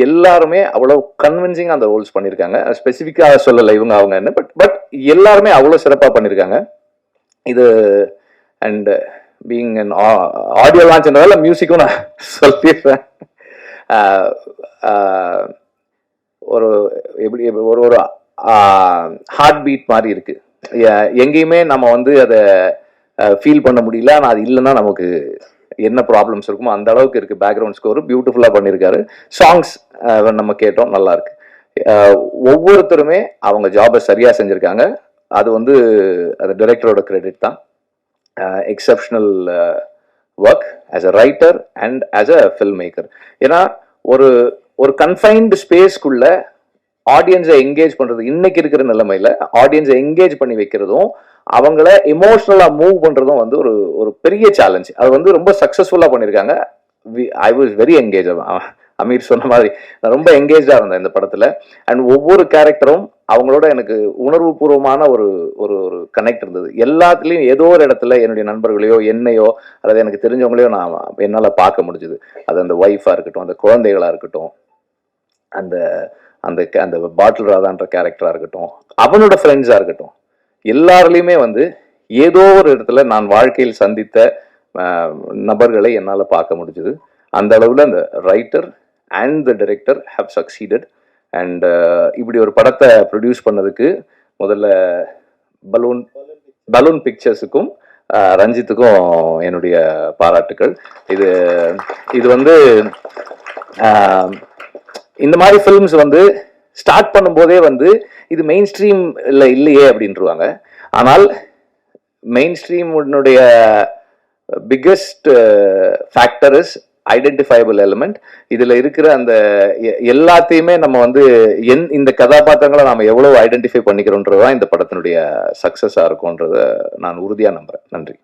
எல்லாருமே அவ்வளவு கன்வின்சிங் அந்த ரோல்ஸ் பண்ணியிருக்காங்க. ஸ்பெசிஃபிக்காக சொல்லலை இவங்க அவங்க, பட் எல்லாருமே அவ்வளோ சிறப்பாக பண்ணியிருக்காங்க. இது அண்ட் பீங் அன் ஆடியோ லான்ச்ன்றதால மியூசிக்கும் நான் சொல்லிடுறேன். ஒரு எப்படி ஒரு ஒரு ஹார்ட் பீட் மாதிரி இருக்கு. எங்கேயுமே நம்ம வந்து அதை ஃபீல் பண்ண முடியல. ஆனால் அது இல்லைன்னா நமக்கு என்ன ப்ராப்ளம்ஸ் இருக்குமோ அந்த அளவுக்கு இருக்கு. பேக்ரவுண்ட் ஸ்கோர் பியூட்டிஃபுல்லாக பண்ணியிருக்காரு. சாங்ஸ் நம்ம கேட்டோம், நல்லா இருக்கு. ஒவ்வொருத்தருமே அவங்க ஜாபை சரியா செஞ்சிருக்காங்க. அது வந்து அது டைரக்டரோட கிரெடிட் தான். Exceptional work as a writer and as a film maker. ஏன்னா ஒரு ஒரு கன்ஃபைன்டு ஸ்பேஸ்க்குள்ள ஆடியன்ஸை என்கேஜ் பண்றது, இன்னைக்கு இருக்கிற நிலைமையில ஆடியன்ஸை என்கேஜ் பண்ணி வைக்கிறதும் அவங்கள எமோஷனலா மூவ் பண்றதும் வந்து ஒரு ஒரு பெரிய சேலஞ்ச். அது வந்து ரொம்ப சக்சஸ்ஃபுல்லா பண்ணியிருக்காங்க. I was very engage. Aamir சொன்ன மாதிரி நான் ரொம்ப என்கேஜா இருந்தேன் இந்த படத்துல. அண்ட் ஒவ்வொரு கேரக்டரும் அவங்களோட எனக்கு உணர்வு பூர்வமான ஒரு ஒரு ஒரு கனெக்ட் இருந்தது. எல்லாத்துலயும் ஏதோ ஒரு இடத்துல என்னுடைய நண்பர்களையோ என்னையோ அல்லது எனக்கு தெரிஞ்சவங்களையோ நான் என்னால பார்க்க முடிஞ்சுது. அது அந்த ஒய்ஃபா இருக்கட்டும், அந்த குழந்தைகளா இருக்கட்டும், அந்த அந்த அந்த பாட்டில் ராதான்ற கேரக்டரா இருக்கட்டும், அவனோட ஃப்ரெண்ட்ஸா இருக்கட்டும், எல்லாருலயுமே வந்து ஏதோ ஒரு இடத்துல நான் வாழ்க்கையில் சந்தித்த நபர்களை என்னால பார்க்க முடிஞ்சது. அந்த அளவுல அந்த writer and the director have succeeded. And இப்படி ஒரு படத்தை ப்ரொடியூஸ் பண்ணதுக்கு முதல்ல பலூன் பிக்சர்ஸுக்கும் ரஞ்சித்துக்கும் என்னுடைய பாராட்டுக்கள். இது இது வந்து இந்த மாதிரி ஃபிலிம்ஸ் வந்து ஸ்டார்ட் பண்ணும்போதே வந்து இது மெயின் ஸ்ட்ரீம் இல்லையே அப்படின்ட்டுருவாங்க. ஆனால் மெயின் ஸ்ட்ரீமுடைய biggest factor is identifiable element. இதுல இருக்கிற அந்த எல்லாத்தையுமே நம்ம வந்து இந்த கதாபாத்திரங்களை நாம எவ்வளவு ஐடென்டிஃபை பண்ணிக்கிறோன்றதுதான் இந்த படத்தினுடைய சக்சஸா இருக்கும்ன்றத நான் உறுதியா நம்புறேன். நன்றி.